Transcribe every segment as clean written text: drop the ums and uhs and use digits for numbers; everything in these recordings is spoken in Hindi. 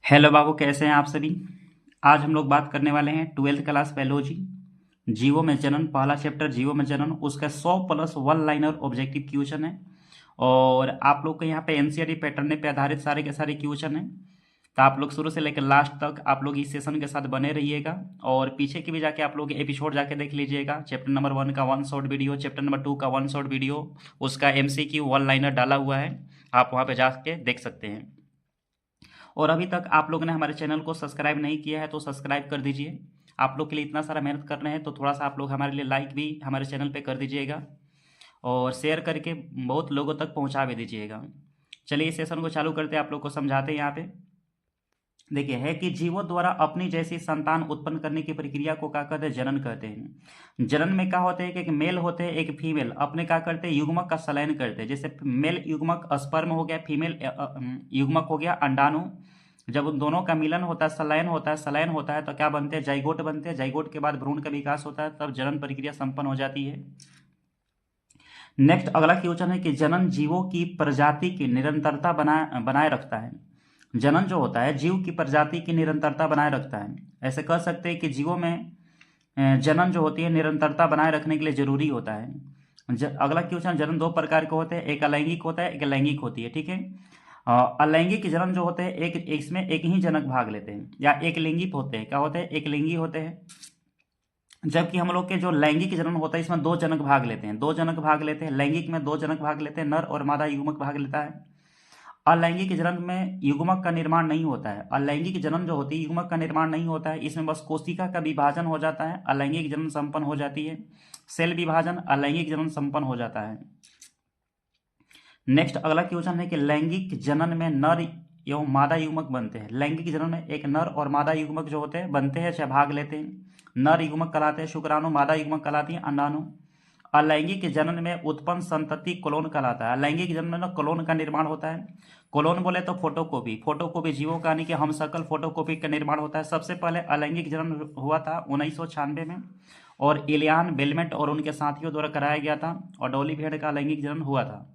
हेलो बाबू, कैसे हैं आप सभी। आज हम लोग बात करने वाले हैं 12th क्लास बायोलॉजी जीवो में जनन, पहला चैप्टर जीवो में जनन, उसका 100+1 लाइनर ऑब्जेक्टिव क्वेश्चन है। और आप लोग के यहाँ पे एनसीईआरटी पैटर्न पे आधारित सारे के सारे क्वेश्चन हैं। तो आप लोग शुरू से लेकर लास्ट तक आप लोग इस सेशन के साथ बने रहिएगा। और पीछे की भी जाके आप लोग एपिसोड जाके देख लीजिएगा। चैप्टर नंबर 1 का 1 शॉर्ट वीडियो, चैप्टर नंबर 2 का 1 शॉर्ट वीडियो, उसका एमसीक्यू 1 लाइनर डाला हुआ है, आप वहाँ पे जाके देख सकते हैं। और अभी तक आप लोगों ने हमारे चैनल को सब्सक्राइब नहीं किया है तो सब्सक्राइब कर दीजिए। आप लोग के लिए इतना सारा मेहनत कर रहे हैं तो थोड़ा सा आप लोग हमारे लिए लाइक भी हमारे चैनल पे कर दीजिएगा और शेयर करके बहुत लोगों तक पहुंचा भी दीजिएगा। चलिए इस सेशन को चालू करते हैं, आप लोग को समझाते हैं। यहाँ पे देखिए है कि जीवों द्वारा अपनी जैसी संतान उत्पन्न करने की प्रक्रिया को क्या कहते हैं, जनन कहते हैं। जनन में क्या होते हैं कि एक मेल होते हैं, एक फीमेल अपने क्या करते हैं, युग्मक का संलयन करते हैं। जैसे मेल युग्मक स्पर्म हो गया, फीमेल युग्मक हो गया अंडाणु। जब उन दोनों का मिलन होता है, संलयन होता है तो क्या बनते हैं, जाइगोट बनते हैं। जाइगोट के बाद भ्रूण का विकास होता है, तब जनन प्रक्रिया संपन्न हो जाती है। नेक्स्ट अगला क्वेश्चन है कि जनन जीवों की प्रजाति की निरंतरता बनाए रखता है। जनन जो होता है जीव की प्रजाति की निरंतरता बनाए रखता है। ऐसे कह सकते हैं कि जीवों में जनन जो होती है निरंतरता बनाए रखने के लिए जरूरी होता है। अगला क्वेश्चन, जनन दो प्रकार के होते हैं, एक अलैंगिक होता है, एक लैंगिक होती है। ठीक है। अलैंगिक जनन जो होते हैं एक इसमें एक ही जनक भाग लेते हैं, या एक लिंगी होते हैं। क्या होते हैं, एक लिंगी होते हैं। जबकि हम लोग के जो लैंगिक जनन होता है इसमें दो जनक भाग लेते हैं, दो जनक भाग लेते हैं। लैंगिक में दो जनक भाग लेते हैं, नर और मादा युग्मक भाग लेता है। अलैंगिक जनन में युग्मक का निर्माण नहीं होता है। अलैंगिक जनन जो होती है युग्मक का निर्माण नहीं होता है, इसमें बस कोशिका का विभाजन हो जाता है, अलैंगिक जनन संपन्न हो जाती है। सेल विभाजन, अलैंगिक जनन संपन्न हो जाता है। नेक्स्ट अगला क्वेश्चन है कि लैंगिक जनन में नर एवं मादा युग्मक बनते हैं। लैंगिक जनन में एक नर और मादा युग्मक जो होते हैं बनते हैं, चाहे भाग लेते हैं। नर युग्मक कहलाते हैं शुक्राणु, मादा युग्मक कहलाती है अंडाणु। अलैंगिक जनन में उत्पन्न संतति कोलोन कहलाता है। अलैंगिक जनन में ना कोलोन का निर्माण होता है। कोलोन बोले तो फोटोकॉपी, फोटोकॉपी जीवों का यानी कि हमशक्ल फोटोकॉपी का निर्माण होता है। सबसे पहले अलैंगिक जनन हुआ था 1996 में, और इलियान बेलमेंट और उनके साथियों द्वारा कराया गया था, और डॉली भेड़ का अलैंगिक जनन हुआ था।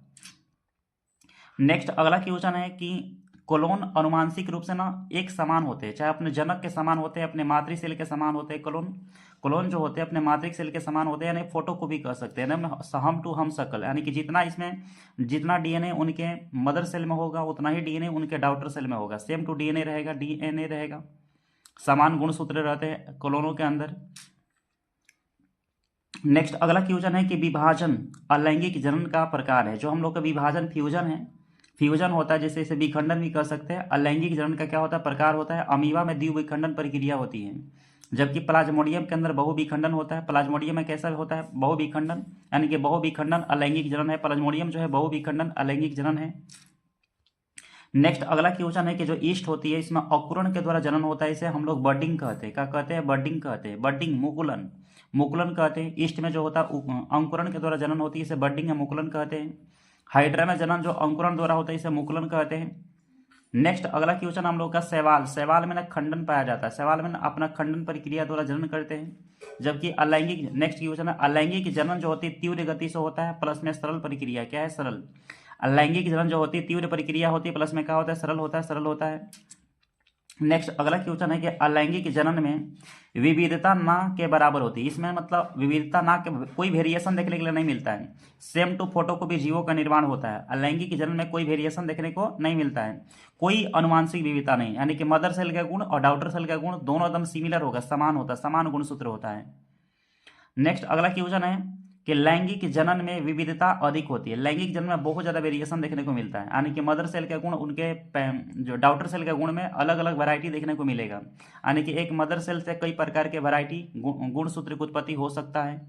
नेक्स्ट अगला क्वेश्चन है कि कोलोन अनुमानसिक रूप से ना एक समान होते हैं, चाहे अपने जनक के समान होते हैं, अपने मातृ सेल के समान होते हैं। कोलोन कोलोन जो होते हैं अपने मातृक सेल के समान होते हैं, यानी फोटो को भी कह सकते हैं ना, हम टू हम शक्ल, यानी कि जितना इसमें जितना डीएनए उनके मदर सेल में होगा उतना ही डीएनए उनके डॉटर सेल में होगा। सेम टू डीएनए रहेगा, डीएनए रहेगा, समान गुणसूत्र रहते हैं कोलोनों के अंदर। नेक्स्ट अगला क्वेश्चन है कि विभाजन अलैंगिक जनन का प्रकार है। जो हम लोग का विभाजन फ्यूजन है, फ्यूजन होता है, जैसे इसे विखंडन भी कर सकते हैं। अलैंगिक जनन का क्या होता है, प्रकार होता है, अमीबा में द्विविखंडन प्रक्रिया होती है, जबकि प्लाज्मोडियम के अंदर बहुविखंडन होता है। प्लाज्मोडियम में कैसा होता है, बहुविखंडन, यानी कि बहुविखंडन अलैंगिक जनन है। प्लाज्मोडियम जो है बहुविखंडन अलैंगिक जनन है। नेक्स्ट अगला क्वेश्चन है कि जो ईस्ट होती है इसमें अंकुरण के द्वारा जनन होता है, इसे हम लोग बर्डिंग कहते हैं। क्या कहते हैं, बर्डिंग कहते हैं, बर्डिंग मुकुलन, मुकुलन कहते हैं। ईस्ट में जो होता है अंकुरण के द्वारा जनन होती है, इसे बर्डिंग या मुकुलन कहते हैं। हाइड्रा में जनन जो अंकुरण द्वारा होता है इसे मुकुलन कहते हैं। नेक्स्ट अगला क्वेश्चन हम लोग का शैवाल, शैवाल में ना खंडन पाया जाता है, शैवाल में ना अपना खंडन प्रक्रिया द्वारा जनन करते हैं। जबकि अलैंगिक, नेक्स्ट क्वेश्चन है अलैंगिक जनन जो होती है तीव्र गति से होता है, प्लस में सरल प्रक्रिया। क्या है, सरल। अलैंगिक जनन जो होती है तीव्र प्रक्रिया होती है, प्लस में क्या होता है, सरल होता है, सरल होता है। नेक्स्ट अगला क्वेश्चन है कि अलैंगिक जनन में विविधता ना के बराबर होती है। इसमें मतलब विविधता ना के कोई वेरिएशन देखने के लिए नहीं मिलता है। सेम टू फोटो को भी जीवों का निर्माण होता है। अलैंगिक जनन में कोई वेरिएशन देखने को नहीं मिलता है, कोई अनुवांशिक विविधता नहीं, यानी कि मदर सेल का गुण और डॉटर सेल का गुण दोनों एकदम सिमिलर होगा, समान होता है, समान गुणसूत्र होता है। नेक्स्ट अगला क्वेश्चन है कि लैंगिक जनन में विविधता अधिक होती है। लैंगिक जनन में बहुत ज़्यादा वेरिएशन देखने को मिलता है, यानी कि मदर सेल का गुण उनके जो डॉटर सेल का गुण में अलग अलग वैरायटी देखने को मिलेगा, यानी कि एक मदर सेल से कई प्रकार के वैरायटी गुणसूत्र की उत्पत्ति हो सकता है।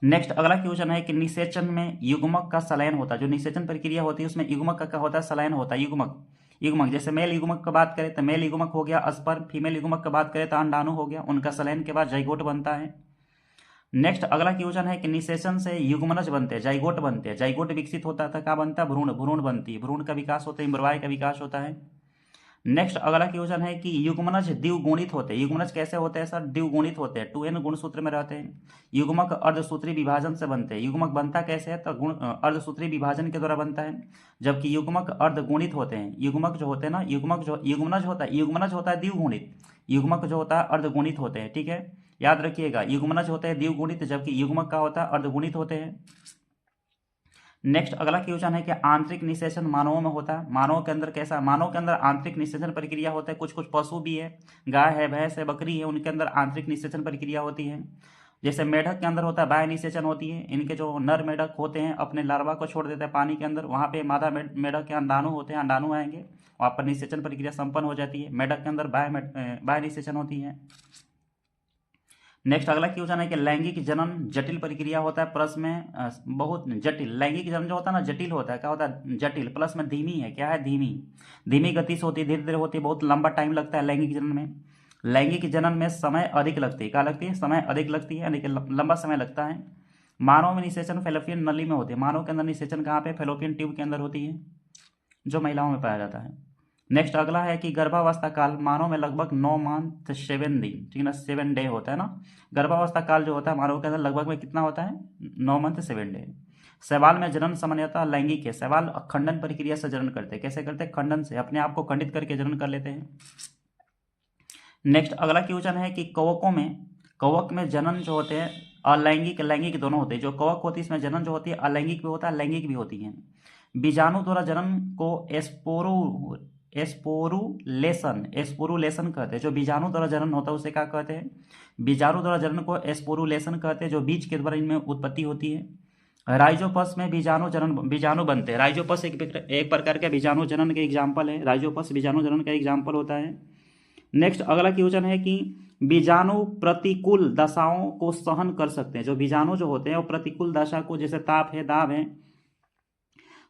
नेक्स्ट अगला क्वेश्चन है कि निषेचन में युग्मक का संलयन होता है। जो निषेचन प्रक्रिया होती है उसमें युग्मक का क्या होता है, संलयन होता है। युग्मक युग्मक जैसे मेल युग्मक की बात करें तो मेल युग्मक हो गया स्पर्म, फीमेल युग्मक की बात करें तो अंडाणु हो गया, उनका संलयन के बाद जाइगोट बनता है। नेक्स्ट अगला क्वेश्चन है कि निषेचन से युग्मनज बनते हैं, जाइगोट बनते हैं। जाइगोट विकसित होता था, क्या बनता है, भ्रूण, भ्रूण बनती है, भ्रूण का विकास होता है, एम्ब्रॉय का विकास होता है। नेक्स्ट अगला क्वेश्चन है कि युग्मनज द्विगुणित होते हैं। युग्मनज कैसे होते हैं सर? द्विगुणित होते हैं, 2n गुणसूत्र में रहते हैं। युग्मक अर्धसूत्री विभाजन से बनते हैं। युग्मक बनता कैसे है? तो अर्धसूत्री विभाजन के द्वारा बनता है। जबकि युग्मक अर्धगुणित होते हैं। युग्मक जो होते हैं ना, युग्मनज होता है द्विगुणित, युग्मक जो होता है अर्धगुणित होते हैं। ठीक है, याद रखिएगा, युग्मनज होते हैं द्विगुणित, जबकि युग्मक का होता है अर्धगुणित होते हैं। नेक्स्ट अगला क्वेश्चन है कि आंतरिक निषेचन मानवों में होता है। मानव के अंदर कैसा? मानव के अंदर आंतरिक निषेचन प्रक्रिया होता है। कुछ कुछ पशु भी है, गाय है, भैंस है, बकरी है, उनके अंदर आंतरिक निषेचन प्रक्रिया होती है। जैसे मेढक के अंदर होता है बाह्य निषेचन होती है। इनके जो नर मेढक होते हैं अपने लार्वा को छोड़ देते हैं पानी के अंदर, वहाँ पे मादा मेढक के अंडाणु होते हैं, अंडाणु आएंगे, वहाँ पर निषेचन प्रक्रिया संपन्न हो जाती है। मेढक के अंदर बाह्य निषेचन होती है। नेक्स्ट अगला क्वेश्चन है कि लैंगिक जनन जटिल प्रक्रिया होता है, प्लस में बहुत जटिल। लैंगिक जनन जो होता है ना जटिल होता है, क्या होता है? जटिल, प्लस में धीमी है। क्या है? धीमी गति से होती है, धीरे धीरे होती है, बहुत लंबा टाइम लगता है लैंगिक जनन में। लैंगिक जनन में समय अधिक लगती है। क्या लगती है? समय अधिक लगती है, यानी कि लंबा समय लगता है। मानव में निषेचन फैलोपियन नली में होती है। मानव के अंदर निषेचन कहाँ पे? फैलोपियन ट्यूब के अंदर होती है, जो महिलाओं में पाया जाता है। नेक्स्ट अगला है कि गर्भावस्था काल मानव में लगभग 9 मंथ 7 दिन, ठीक है ना, 7 डे होता है ना। गर्भावस्था काल जो होता है मानव के अंदर लगभग में कितना होता है? 9 मंथ 7 डे। शैवाल में जनन सामान्यतः लैंगिक है। शैवाल खंडन प्रक्रिया से जनन करते हैं। कैसे करते हैं? खंडन से, अपने आप को खंडित करके जनन कर लेते हैं। नेक्स्ट अगला क्वेश्चन है कि कवक में जनन जो होते हैं अलैंगिक लैंगिक दोनों होते हैं। जो कवक होती है इसमें जनन जो होती है अलैंगिक भी होता है, लैंगिक भी होती है। बीजाणु द्वारा जनन को एस्पोरुलेशन कहते हैं। जो बीजाणु द्वारा जनन होता है उसे क्या कहते हैं? बीजाणु द्वारा जनन को एस्पोरुलेशन कहते हैं, जो बीज के द्वारा इनमें उत्पत्ति होती है। राइजोपस में बीजाणु बनते हैं। राइजोपस एक प्रकार का बीजाणु जनन का एग्जाम्पल है। राइजोपस बीजाणु जनन का एग्जाम्पल होता है। नेक्स्ट अगला क्वेश्चन है कि बीजाणु प्रतिकूल दशाओं को सहन कर सकते हैं। जो बीजाणु जो होते हैं वो प्रतिकूल दशा को, जैसे ताप है, दाब है,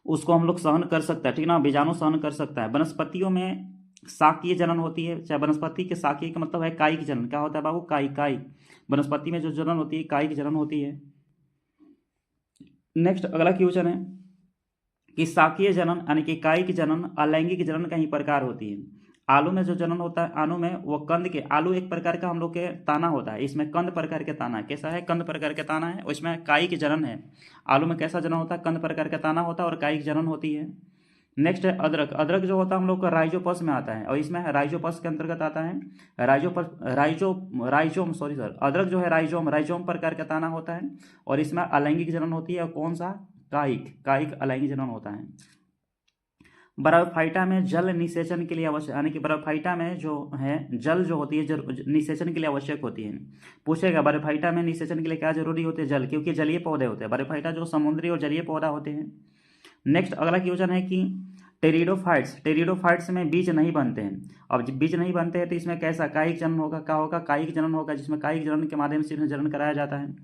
उसको हम लोग सहन कर सकते हैं, ठीक ना, बीजाणु सहन कर सकता है। वनस्पतियों में शाकीय जनन होती है। चाहे वनस्पति के शाकीय का मतलब है कायिक जनन। क्या होता है बाबू? कायिक। वनस्पति में जो जनन होती है कायिक जनन होती है। नेक्स्ट अगला क्वेश्चन है कि शाकीय जनन यानी कि कायिक जनन अलैंगिक जनन का ही प्रकार होती है। आलू में जो जनन होता है, आलू में वो कंद के, आलू एक प्रकार का हम लोग के ताना होता है, इसमें कंद प्रकार के ताना है। कैसा है? कंद प्रकार के ताना है, उसमें कायिक जनन है। आलू में कैसा जनन होता है? कंद प्रकार का ताना होता है और कायिक जनन होती है। नेक्स्ट है अदरक। अदरक जो होता है हम लोग का राइजोपस में आता है, और इसमें राइजोपस के अंतर्गत आता है। अदरक जो है राइजोम प्रकार का ताना होता है, और इसमें अलैंगिक जनन होती है। और कौन सा? कायिक अलैंगिक जनन होता है। बराफाइटा में जल निषेचन के लिए आवश्यक, यानी कि बराफाइटा में जो है जल जो होती है निषेचन के लिए आवश्यक होती है। पूछेगा बराफाइटा में निषेचन के लिए क्या जरूरी होती है? जल, क्योंकि जलीय पौधे होते हैं। बराफाइटा जो समुद्री और जलीय पौधा होते हैं। नेक्स्ट अगला क्वेश्चन है कि टेरिडोफाइट्स में बीज नहीं बनते हैं। अब जब बीज नहीं बनते हैं तो इसमें कैसा कायिक जनन होगा? क्या होगा? कायिक जनन होगा, जिसमें कायिक जनन के माध्यम से जनन कराया जाता है।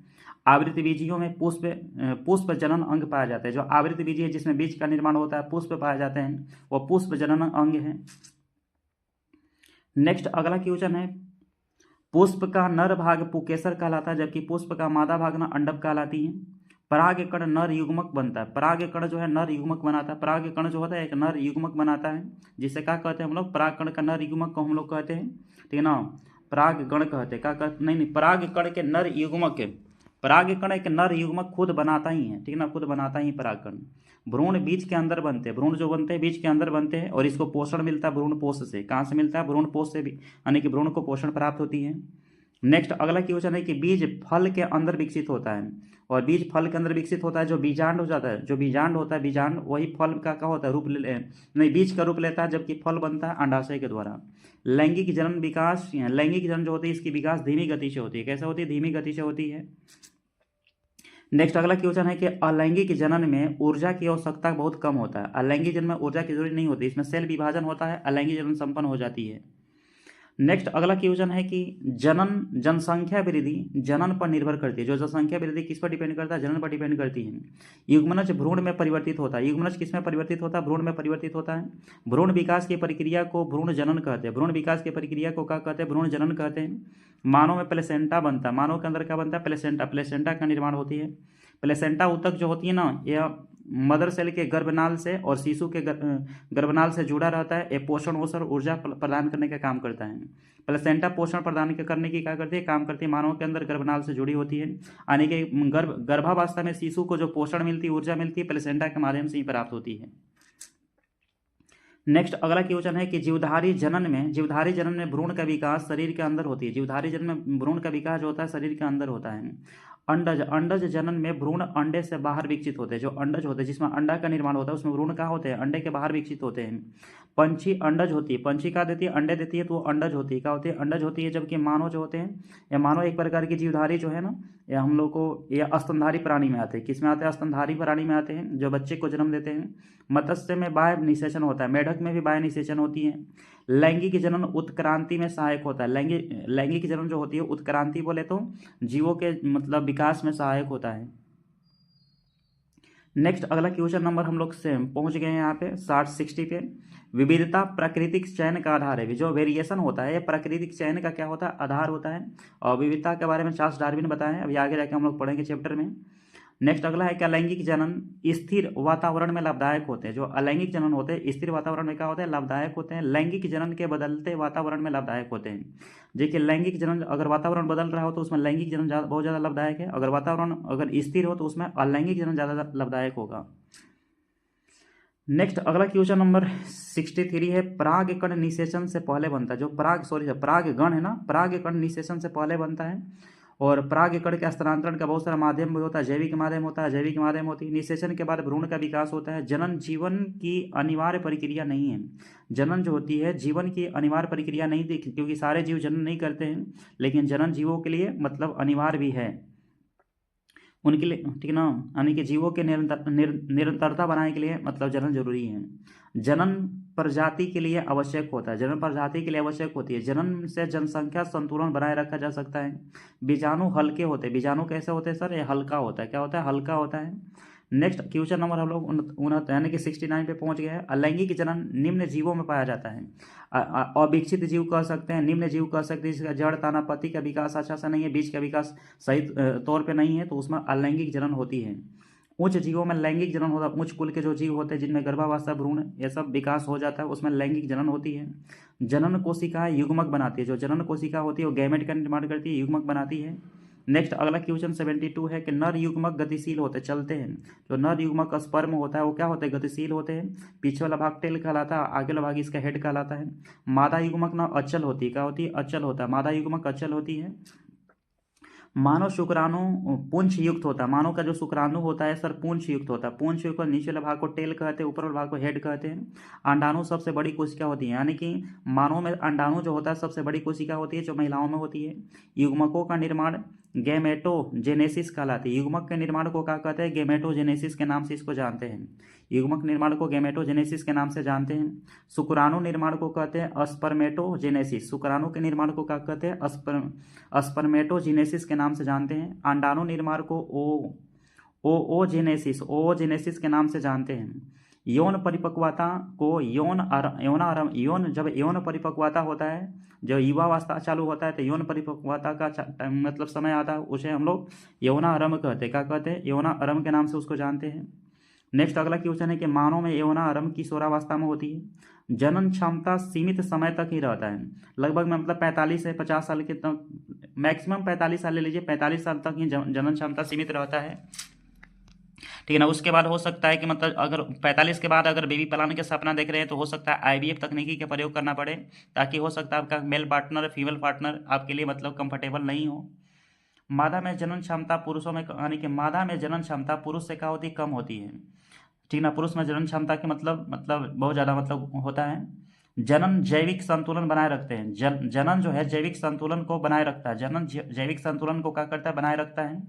आवृत बीजियों में पुष्प जनन अंग पाया जाता है। जो आवृत बीजी है जिसमें बीज का निर्माण होता है, पुष्प पाए जाते हैं, वो पुष्प जनन अंग है। नेक्स्ट अगला क्वेश्चन है पुष्प का नर भाग पुकेसर कहलाता है, जबकि पुष्प का मादा भाग ना अंडक कहलाती है। परागकण नर युग्मक बनता है। परागकण जो है नर युग्मक बनाता है। परागकण जो होता है एक नर युग्मक बनाता है, जिसे क्या कहते हैं हम लोग? परागकण का नर युग्मक को हम लोग कहते हैं, ठीक है ना, परागकण कहते हैं। क्या कहते? नहीं, परागकण के नर युग्मक के, परागकण एक नर युग्मक खुद बनाता ही है, ठीक है ना, खुद बनाता ही परागकण। भ्रूण बीज के अंदर बनते हैं। भ्रूण जो बनते हैं बीज के अंदर बनते हैं, और इसको पोषण मिलता है भ्रूण पोष से। कहाँ से मिलता है? भ्रूण पोष से भी, यानी कि भ्रूण को पोषण प्राप्त होती है। नेक्स्ट अगला क्वेश्चन है कि बीज फल के अंदर विकसित होता है, और बीज फल के अंदर विकसित होता है जो बीजांड हो जाता है। जो बीजांड होता है, बीजांड वही फल का क्या होता है? रूप नहीं, बीज का रूप लेता है, जबकि फल बनता है अंडाशय के द्वारा। लैंगिक जनन जो होती है इसकी विकास धीमी गति से होती है। कैसे होती है? धीमी गति से होती है। नेक्स्ट अगला क्वेश्चन है कि अलैंगिक जनन में ऊर्जा की आवश्यकता बहुत कम होता है। अलैंगिक जनन में ऊर्जा की जरूरत नहीं होती, इसमें सेल विभाजन होता है, अलैंगिक जनन संपन्न हो जाती है। नेक्स्ट अगला क्वेश्चन है कि जनसंख्या वृद्धि जनन पर निर्भर करती है। जो जनसंख्या वृद्धि किस पर डिपेंड करता है? जनन पर डिपेंड करती है। युग्मनज भ्रूण में परिवर्तित होता है। युग्मनज किस में परिवर्तित होता है? भ्रूण में परिवर्तित होता है। भ्रूण विकास की प्रक्रिया को भ्रूण जनन कहते हैं। भ्रूण विकास की प्रक्रिया को क्या कहते हैं? भ्रूण जनन कहते हैं। मानव में प्लेसेंटा बनता है। मानव के अंदर क्या बनता है? प्लेसेंटा। प्लेसेंटा का निर्माण होती है। प्लेसेंटा ऊतक जो होती है ना, यह मदर सेल के गर्भनाल से और शिशु के गर्भनाल से जुड़ा रहता है। ये पोषण और ऊर्जा प्रदान करने का काम करता है। प्लेसेंटा पोषण प्रदान करने की क्या करती है, काम करती है, मानव के अंदर गर्भनाल से जुड़ी होती है। यानी कि गर्भावस्था में शिशु को जो पोषण मिलती है, ऊर्जा मिलती है, प्लेसेंटा के माध्यम से ही प्राप्त होती है। नेक्स्ट अगला क्वेश्चन है कि जीवधारी जनन में भ्रूण का विकास शरीर के अंदर होती है। जीवधारी जनन में भ्रूण का विकास जो होता है शरीर के अंदर होता है। अंडज जनन में भ्रूण अंडे से बाहर विकसित होते हैं। जो अंडज होते हैं जिसमें अंडा का निर्माण होता है उसमें भ्रूण कहाँ होते हैं, अंडे के बाहर विकसित होते हैं। पंछी अंडज होती है, पंछी क्या देती है, अंडे देती है, तो वो अंडज होती है, क्या होती है, अंडज होती है। जबकि मानव जो होते हैं, या मानव एक प्रकार की जीवधारी जो है ना, या हम लोग को या स्तनधारी प्राणी में आते हैं। किस में आते हैं, स्तनधारी प्राणी में आते हैं, जो बच्चे को जन्म देते हैं। मत्स्य में बाह्य निषेचन होता है, मेढक में भी बाह्य निषेचन होती है। लैंगिक जनन उत्क्रांति में सहायक होता है। लैंगिक जनन जो होती है उत्क्रांति बोले तो जीवों के मतलब विकास में सहायक होता है। नेक्स्ट अगला क्वेश्चन नंबर हम लोग से पहुंच गए हैं यहाँ पे 60 पे। विविधता प्राकृतिक चयन का आधार है। जो वेरिएशन होता है ये प्राकृतिक चयन का क्या होता है, आधार होता है। और विविधता के बारे में चार्ल्स डार्विन बताए हैं, अभी आगे जाके हम लोग पढ़ेंगे चैप्टर में। नेक्स्ट अगला है कि अलैंगिक जनन स्थिर वातावरण में लाभदायक होते हैं। जो अलैंगिक जनन होते हैं स्थिर वातावरण में क्या होते हैं, लाभदायक होते हैं। लैंगिक जनन के बदलते वातावरण में लाभदायक होते हैं। देखिए लैंगिक जनन अगर वातावरण बदल रहा हो तो उसमें लैंगिक जनन बहुत ज़्यादा लाभदायक है। अगर वातावरण अगर स्थिर हो तो उसमें अलैंगिक जनन ज़्यादा लाभदायक होगा। नेक्स्ट अगला क्वेश्चन नंबर 63 है, पराग कण निषेचन से पहले बनता है। जो पराग गण है ना, पराग कण निषेचन से पहले बनता है। और पराग कण के स्थानांतरण का बहुत सारा माध्यम भी होता है। जैविक माध्यम होता है, जैविक माध्यम होती है। निषेचन के बाद भ्रूण का विकास होता है। जनन जीवन की अनिवार्य प्रक्रिया नहीं है। जनन जो होती है जीवन की अनिवार्य प्रक्रिया नहीं थी, क्योंकि सारे जीव जनन नहीं करते हैं, लेकिन जनन जीवों के लिए मतलब अनिवार्य भी है उनके लिए, ठीक ना। यानी कि जीवों के निरंतरता बनाने के लिए मतलब जनन जरूरी है। जनन प्रजाति के लिए आवश्यक होता है, जनन प्रजाति के लिए आवश्यक होती है। जनन से जनसंख्या संतुलन बनाए रखा जा सकता है। बीजाणु हल्के होते हैं। बीजाणु कैसे होते हैं सर, ये हल्का होता है। क्या होता है, हल्का होता है। नेक्स्ट क्वेश्चन नंबर हम लोग यानी कि 69 पे पहुंच गए हैं। अलैंगिक जनन निम्न जीवों में पाया जाता है। अविकसित जीव कह सकते हैं, निम्न जीव कह सकते हैं, जिसका जड़ ताना पत्ती का विकास अच्छा सा नहीं है, बीज का विकास सही तौर पे नहीं है, तो उसमें अलैंगिक जनन होती है। उच्च जीवों में लैंगिक जनन होता है। उच्च कुल के जो जीव होते हैं जिनमें गर्भावस्था भ्रूण ये सब विकास हो जाता है, उसमें लैंगिक जनन होती है। जनन कोशिका युग्मक बनाती है। जो जनन कोशिका होती है वो गैमेट का निर्माण करती है, युग्मक बनाती है। नेक्स्ट अगला क्वेश्चन 72 है कि नर युग्मक गतिशील होते चलते हैं। जो नर युग्मक का स्पर्म होता है वो क्या होते हैं, गतिशील होते हैं। पीछे वाला भाग टेल कहलाता है, आगे वाला भाग इसका हेड कहलाता है। मादा युग्मक ना अचल होती है। क्या होती है, अचल होता है। मादा युग्मक अचल होती है। मानव शुक्राणु पुंछ युक्त होता है। मानव का जो शुक्राणु होता है सर पुंछ युक्त होता है। पुंछ युक्त नीचे वाले भाग को टेल कहते हैं, ऊपर वाले भाग को हेड कहते हैं। अंडाणु सबसे बड़ी कोशिका होती है। यानी कि मानव में अंडाणु जो होता है सबसे बड़ी कोशिका होती है, जो महिलाओं में होती है। युग्मकों का निर्माण गैमेटोजेनेसिस कहलाती है। युग्मक के निर्माण को क्या कहते हैं, गैमेटोजेनेसिस के नाम से इसको जानते हैं। युग्मक निर्माण को गैमेटोजेनेसिस के नाम से जानते हैं। शुक्राणु निर्माण को कहते हैं स्पर्मेटोजेनेसिस। शुक्राणु के निर्माण को क्या कहते हैं, स्पर्मेटोजेनेसिस के नाम से जानते हैं। अंडाणु निर्माण को ओजेनेसिस के नाम से जानते हैं। यौन परिपक्वता को जब यौन परिपक्वता होता है, जब युवावस्था चालू होता है तो यौन परिपक्वता का मतलब समय आता है, उसे हम लोग यौनारंभ कहते हैं। क्या कहते हैं, यौनारंभ के नाम से उसको जानते हैं। नेक्स्ट अगला क्वेश्चन है कि मानव में यौनारंभ किशोरावस्था में होती है। जनन क्षमता सीमित समय तक ही रहता है। लगभग में मतलब 45 से 50 साल के तक, मैक्सिमम 45 साल ले लीजिए, 45 साल तक ही जनन क्षमता सीमित रहता है, ठीक है ना। उसके बाद हो सकता है कि मतलब अगर 45 के बाद अगर बेबी प्लान के सपना देख रहे हैं तो हो सकता है IVF तकनीकी का प्रयोग करना पड़े, ताकि हो सकता है आपका मेल पार्टनर फीमेल पार्टनर आपके लिए मतलब कंफर्टेबल नहीं हो। मादा में जनन क्षमता पुरुषों में, यानी कि मादा में जनन क्षमता पुरुष से क्या होती है, कम होती है, ठीक ना। पुरुष में जनन क्षमता के मतलब बहुत ज़्यादा मतलब होता है। जनन जैविक संतुलन बनाए रखते हैं। जनन जो है जैविक संतुलन को बनाए रखता है। जनन जैविक संतुलन को क्या करता है, बनाए रखता है।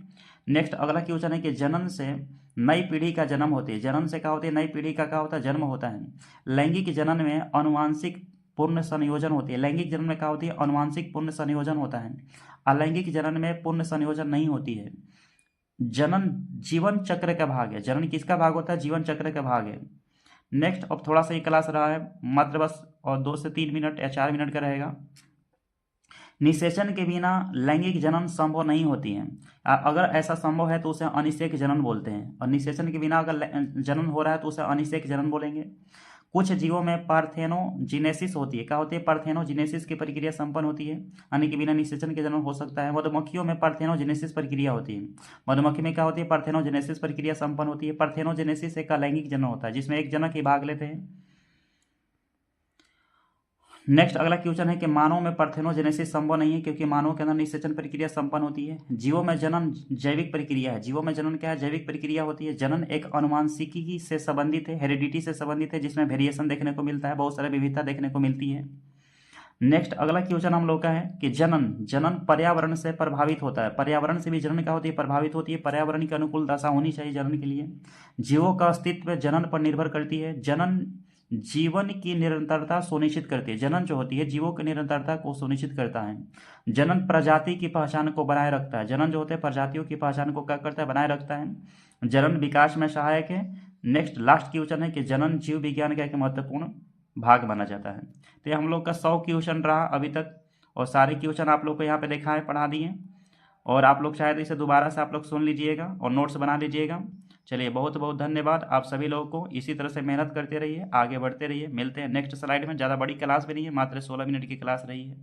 नेक्स्ट अगला क्वेश्चन है कि जनन से नई पीढ़ी का जन्म होती है। जनन से क्या होती है, नई पीढ़ी का क्या होता है, जन्म होता है। लैंगिक जनन में अनुवांशिक पूर्ण संयोजन होती है। लैंगिक जनन में क्या होती है, अनुवांशिक पूर्ण संयोजन होता है। अलैंगिक जनन में पूर्ण संयोजन नहीं होती है। जनन जीवन चक्र का भाग है। जनन किसका भाग होता है, जीवन चक्र का भाग है। नेक्स्ट अब थोड़ा सा ये क्लास रहा है मात्र बस और 2 से 3 मिनट या 4 मिनट का रहेगा। निषेचन के बिना लैंगिक जनन संभव नहीं होती है। अगर ऐसा संभव है तो उसे अनिषेक जनन बोलते हैं, और निषेचन के बिना अगर जनन हो रहा है तो उसे अनिषेक जनन बोलेंगे। कुछ जीवों में पार्थेनोजिनेसिस होती है। क्या होती है? पार्थेनोजिनेसिस की प्रक्रिया संपन्न होती है, यानी कि बिना निषेचन के जनन हो सकता है। मधुमक्खियों में पार्थेनोजेनेसिस प्रक्रिया होती है। मधुमक्खी में क्या होती है? पार्थेनोजेनेसिस प्रक्रिया संपन्न होती है। पार्थेनोजेनेसिस एक अलैंगिक जनन होता है जिसमें एक जनक ही भाग लेते हैं। नेक्स्ट अगला क्वेश्चन है कि मानव में पार्थेनोजेनेसिस संभव नहीं है क्योंकि मानव के अंदर निषेचन प्रक्रिया संपन्न होती है। जीवों में जनन जैविक प्रक्रिया है। जीवों में जनन क्या है? जैविक प्रक्रिया होती है। जनन एक अनुवांशिकी से संबंधित है, हेरिडिटी से संबंधित है, जिसमें वेरिएशन देखने को मिलता है, बहुत सारी विविधता देखने को मिलती है। नेक्स्ट अगला क्वेश्चन हम लोग का है कि जनन पर्यावरण से प्रभावित होता है। पर्यावरण से भी जनन क्या होती है? प्रभावित होती है। पर्यावरण की अनुकूल दशा होनी चाहिए जनन के लिए। जीवों का अस्तित्व जनन पर निर्भर करती है। जनन जीवन की निरंतरता सुनिश्चित करती है। जनन जो होती है जीवों की निरंतरता को सुनिश्चित करता है। जनन प्रजाति की पहचान को बनाए रखता है। जनन जो होते हैं प्रजातियों की पहचान को क्या करता है? बनाए रखता है। जनन विकास में सहायक है। नेक्स्ट लास्ट क्वेश्चन है कि जनन जीव विज्ञान का एक महत्वपूर्ण भाग माना जाता है। तो ये हम लोग का 100 क्वेश्चन रहा अभी तक, और सारे क्वेश्चन आप लोग को यहाँ पे देखा है, पढ़ा दिए, और आप लोग शायद इसे दोबारा से आप लोग सुन लीजिएगा और नोट्स बना लीजिएगा। चलिए बहुत बहुत धन्यवाद आप सभी लोगों को। इसी तरह से मेहनत करते रहिए, आगे बढ़ते रहिए। मिलते हैं नेक्स्ट स्लाइड में। ज़्यादा बड़ी क्लास भी नहीं है, मात्र 16 मिनट की क्लास रही है।